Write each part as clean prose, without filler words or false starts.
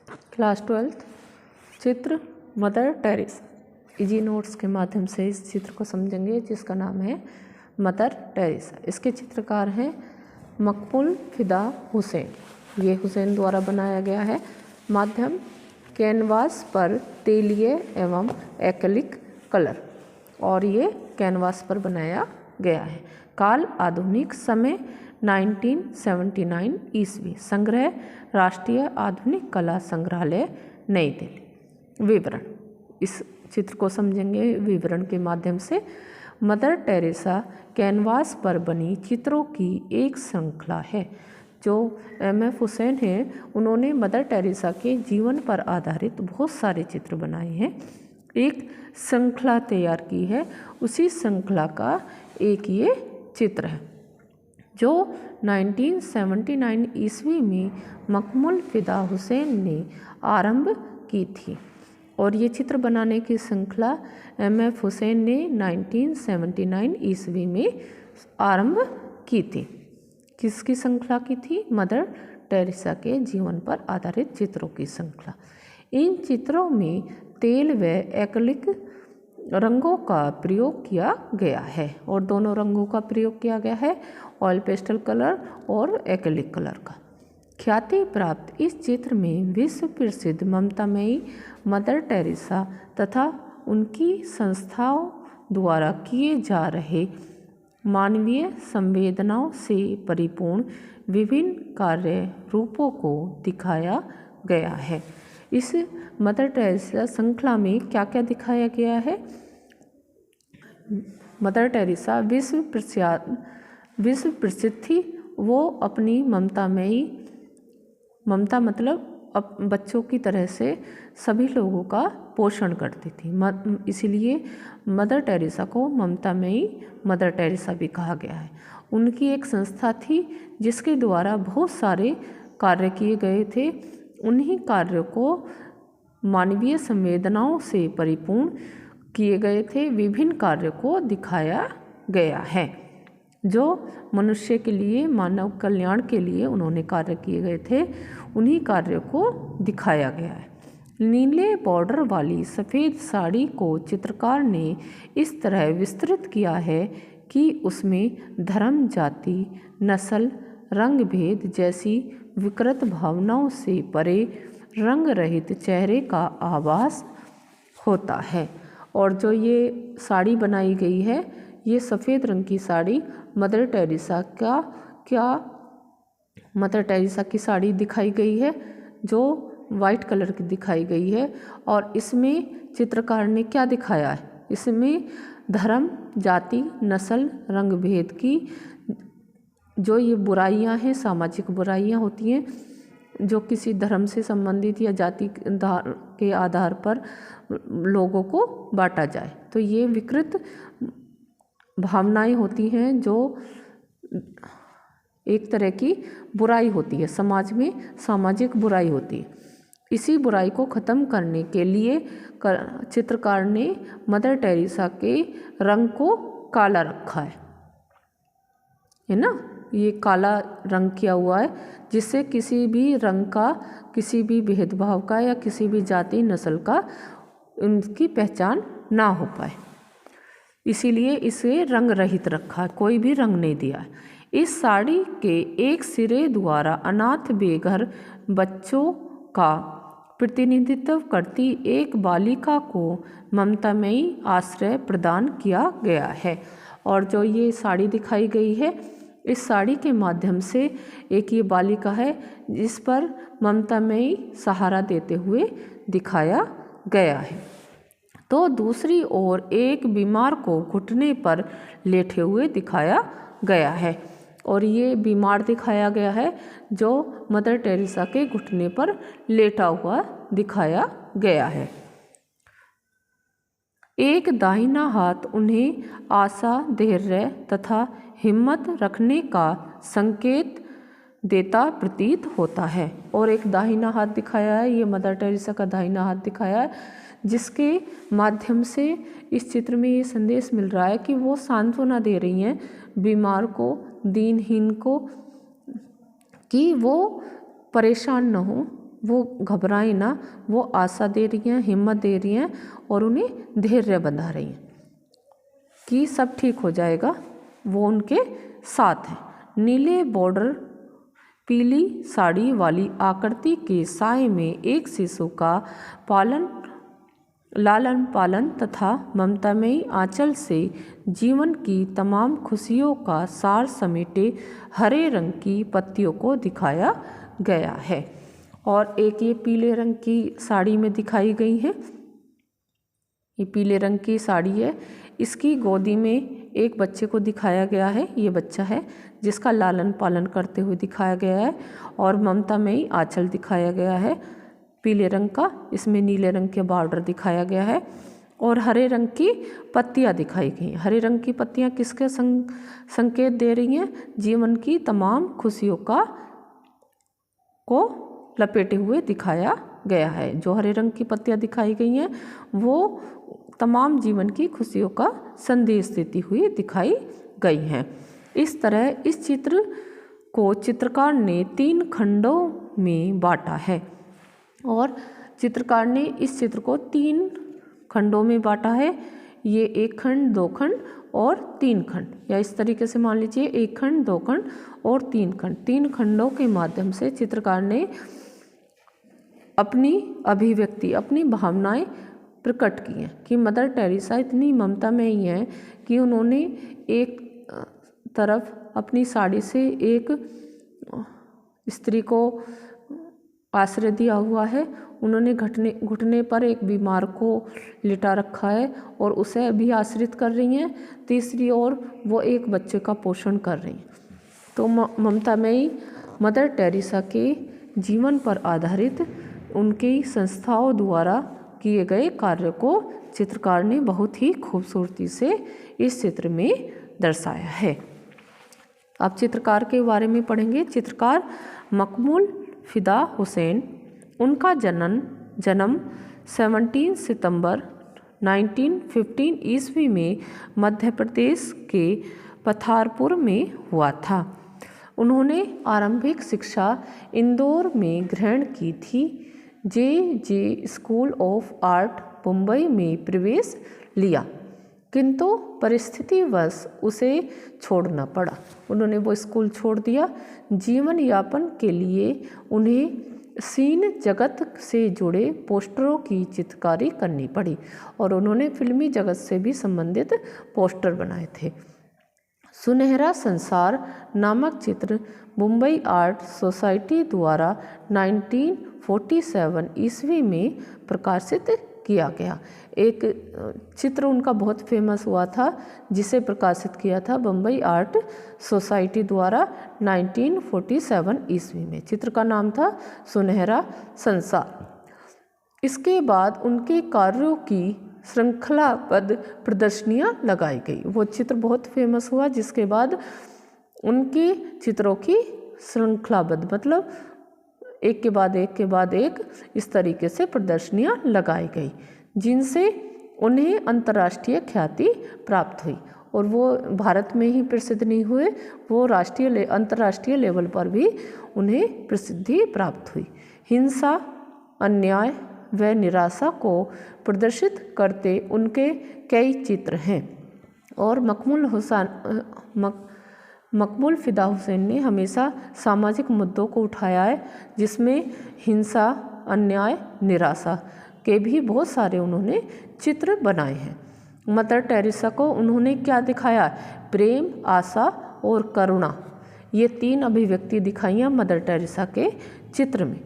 Class 12th चित्र mother Teresa. Easy notes के माध्यम से इस चित्र को समझेंगे जिसका नाम है मदर टेरेसा। इसके चित्रकार हैं मकबूल फिदा हुसैन। ये हुसैन द्वारा बनाया गया है। माध्यम कैनवास पर तेलीय एवं एक्रिलिक कलर, और ये कैनवास पर बनाया गया है। काल आधुनिक, समय 1979 ईस्वी। संग्रह राष्ट्रीय आधुनिक कला संग्रहालय नई दिल्ली। विवरण, इस चित्र को समझेंगे विवरण के माध्यम से। मदर टेरेसा कैनवास पर बनी चित्रों की एक श्रृंखला है। जो M.F. हुसैन हैं, उन्होंने मदर टेरेसा के जीवन पर आधारित बहुत सारे चित्र बनाए हैं, एक श्रृंखला तैयार की है। उसी श्रृंखला का एक ये चित्र है जो 1979 ईस्वी में मकबूल फिदा हुसैन ने आरंभ की थी, और ये चित्र बनाने की श्रृंखला M.F. हुसैन ने 1979 ईस्वी में आरंभ की थी। किसकी श्रृंखला की थी? मदर टेरेसा के जीवन पर आधारित चित्रों की श्रृंखला। इन चित्रों में तेल व एक्रिलिक रंगों का प्रयोग किया गया है, और दोनों रंगों का प्रयोग किया गया है, ऑयल पेस्टल कलर और एक्रिलिक कलर का। ख्याति प्राप्त इस चित्र में विश्व प्रसिद्ध ममतामयी मदर टेरेसा तथा उनकी संस्थाओं द्वारा किए जा रहे मानवीय संवेदनाओं से परिपूर्ण विभिन्न कार्य रूपों को दिखाया गया है। इस मदर टेरेसा श्रृंखला में क्या क्या दिखाया गया है? मदर टेरेसा विश्व प्रसिद्ध थी। वो अपनी ममता मतलब बच्चों की तरह से सभी लोगों का पोषण करती थी, इसीलिए मदर टेरेसा को ममतामयी मदर टेरेसा भी कहा गया है। उनकी एक संस्था थी जिसके द्वारा बहुत सारे कार्य किए गए थे। उन्हीं कार्यों को मानवीय संवेदनाओं से परिपूर्ण किए गए थे। विभिन्न कार्यों को दिखाया गया है जो मनुष्य के लिए, मानव कल्याण के लिए उन्होंने कार्य किए गए थे। उन्हीं कार्यों को दिखाया गया है। नीले बॉर्डर वाली सफ़ेद साड़ी को चित्रकार ने इस तरह विस्तृत किया है कि उसमें धर्म, जाति, नस्ल, रंग भेद जैसी विकृत भावनाओं से परे रंग रहित चेहरे का आभास होता है। और जो ये साड़ी बनाई गई है, ये सफ़ेद रंग की साड़ी मदर टेरेसा की साड़ी दिखाई गई है, जो वाइट कलर की दिखाई गई है। और इसमें चित्रकार ने क्या दिखाया है? इसमें धर्म, जाति, नस्ल, रंग भेद की जो ये बुराइयां हैं, सामाजिक बुराइयां होती हैं, जो किसी धर्म से संबंधित या जाति के आधार पर लोगों को बांटा जाए, तो ये विकृत भावनाएं होती हैं, जो एक तरह की बुराई होती है, समाज में सामाजिक बुराई होती है। इसी बुराई को ख़त्म करने के लिए चित्रकार ने मदर टेरेसा के रंग को काला रखा है ना। ये काला रंग किया हुआ है, जिससे किसी भी रंग का, किसी भी भेदभाव का या किसी भी जाति नस्ल का उनकी पहचान ना हो पाए, इसीलिए इसे रंग रहित रखा है, कोई भी रंग नहीं दिया है। इस साड़ी के एक सिरे द्वारा अनाथ बेघर बच्चों का प्रतिनिधित्व करती एक बालिका को ममतामयी आश्रय प्रदान किया गया है। और जो ये साड़ी दिखाई गई है, इस साड़ी के माध्यम से एक ये बालिका है जिस पर ममतामयी सहारा देते हुए दिखाया गया है। तो दूसरी ओर एक बीमार को घुटने पर लेटे हुए दिखाया गया है, और ये बीमार दिखाया गया है जो मदर टेरेसा के घुटने पर लेटा हुआ दिखाया गया है। एक दाहिना हाथ उन्हें आशा, धैर्य तथा हिम्मत रखने का संकेत देता प्रतीत होता है। और एक दाहिना हाथ दिखाया है, ये मदर टेरेसा का दाहिना हाथ दिखाया है, जिसके माध्यम से इस चित्र में ये संदेश मिल रहा है कि वो सांत्वना दे रही हैं बीमार को, दीनहीन को, कि वो परेशान न हो, वो घबराएं ना, वो आशा दे रही हैं, हिम्मत दे रही हैं और उन्हें धैर्य बंधा रही हैं कि सब ठीक हो जाएगा। वो उनके साथ हैं। नीले बॉर्डर पीली साड़ी वाली आकृति के साए में एक शिशु का लालन पालन तथा ममतामयी आंचल से जीवन की तमाम खुशियों का सार समेटे हरे रंग की पत्तियों को दिखाया गया है। और एक ये पीले रंग की साड़ी में दिखाई गई है। ये पीले रंग की साड़ी है। इसकी गोदी में एक बच्चे को दिखाया गया है। ये बच्चा है जिसका लालन पालन करते हुए दिखाया गया है और ममतामयी आंचल दिखाया गया है पीले रंग का। इसमें नीले रंग के बॉर्डर दिखाया गया है और हरे रंग की पत्तियां दिखाई गई हैं। हरे रंग की पत्तियां किसके संकेत दे रही हैं? जीवन की तमाम खुशियों को लपेटे हुए दिखाया गया है। जो हरे रंग की पत्तियां दिखाई गई हैं वो तमाम जीवन की खुशियों का संदेश देती हुई दिखाई गई हैं। इस तरह इस चित्र को चित्रकार ने 3 खंडों में बांटा है और चित्रकार ने इस चित्र को 3 खंडों में बांटा है। ये 1 खंड, 2 खंड और 3 खंड, या इस तरीके से मान लीजिए 1 खंड, 2 खंड और 3 खंड। 3 खंडों के माध्यम से चित्रकार ने अपनी अभिव्यक्ति, अपनी भावनाएं प्रकट की हैं कि मदर टेरेसा इतनी ममतामयी हैं कि उन्होंने एक तरफ अपनी साड़ी से एक स्त्री को आश्रय दिया हुआ है, उन्होंने घुटने पर एक बीमार को लिटा रखा है और उसे भी आश्रित कर रही हैं। तीसरी ओर वो एक बच्चे का पोषण कर रही हैं। तो ममतामयी मदर टेरेसा के जीवन पर आधारित उनकी संस्थाओं द्वारा किए गए कार्य को चित्रकार ने बहुत ही खूबसूरती से इस चित्र में दर्शाया है। अब चित्रकार के बारे में पढ़ेंगे। चित्रकार मकबूल फिदा हुसैन, उनका जन्म 17 सितंबर 1915 ईस्वी में मध्य प्रदेश के पथारपुर में हुआ था। उन्होंने आरंभिक शिक्षा इंदौर में ग्रहण की थी। जे स्कूल ऑफ आर्ट मुंबई में प्रवेश लिया, किंतु परिस्थितिवश उसे छोड़ना पड़ा। उन्होंने वो स्कूल छोड़ दिया। जीवन यापन के लिए उन्हें सीन जगत से जुड़े पोस्टरों की चित्रकारी करनी पड़ी और उन्होंने फिल्मी जगत से भी संबंधित पोस्टर बनाए थे। सुनहरा संसार नामक चित्र मुंबई आर्ट सोसाइटी द्वारा 1947 ईस्वी में प्रकाशित किया गया। एक चित्र उनका बहुत फेमस हुआ था जिसे प्रकाशित किया था मुंबई आर्ट सोसाइटी द्वारा 1947 ईस्वी में। चित्र का नाम था सुनहरा संसार। इसके बाद उनके कार्यों की श्रृंखलाबद्ध प्रदर्शनियां लगाई गई। वो चित्र बहुत फेमस हुआ जिसके बाद उनके चित्रों की श्रृंखलाबद्ध मतलब एक के बाद एक इस तरीके से प्रदर्शनियां लगाई गई, जिनसे उन्हें अंतर्राष्ट्रीय ख्याति प्राप्त हुई। और वो भारत में ही प्रसिद्ध नहीं हुए, वो अंतर्राष्ट्रीय लेवल पर भी उन्हें प्रसिद्धि प्राप्त हुई। हिंसा, अन्याय व निराशा को प्रदर्शित करते उनके कई चित्र हैं और मकबूल फिदा हुसैन ने हमेशा सामाजिक मुद्दों को उठाया है, जिसमें हिंसा, अन्याय, निराशा के भी बहुत सारे उन्होंने चित्र बनाए हैं। मदर टेरेसा को उन्होंने क्या दिखाया? प्रेम, आशा और करुणा, ये 3 अभिव्यक्ति दिखाई हैं मदर टेरेसा के चित्र में।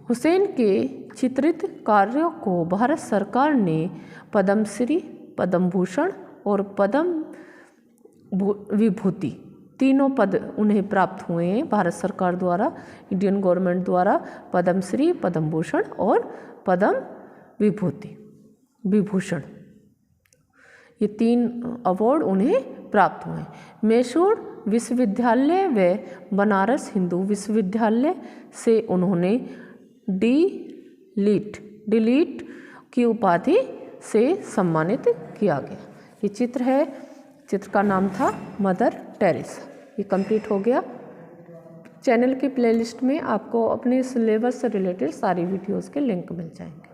हुसैन के चित्रित कार्यों को भारत सरकार ने पद्मश्री, पद्म भूषण और पद्म विभूति तीनों पद उन्हें प्राप्त हुए हैं भारत सरकार द्वारा, इंडियन गवर्नमेंट द्वारा पद्मश्री, पद्म भूषण और पद्म विभूषण, ये 3 अवार्ड उन्हें प्राप्त हुए। मैसूर विश्वविद्यालय व बनारस हिंदू विश्वविद्यालय से उन्होंने डिलीट की उपाधि से सम्मानित किया गया। ये चित्र है, चित्र का नाम था मदर टेरेसा। ये कंप्लीट हो गया। चैनल की प्लेलिस्ट में आपको अपने सिलेबस से रिलेटेड सारी वीडियोज़ के लिंक मिल जाएंगे।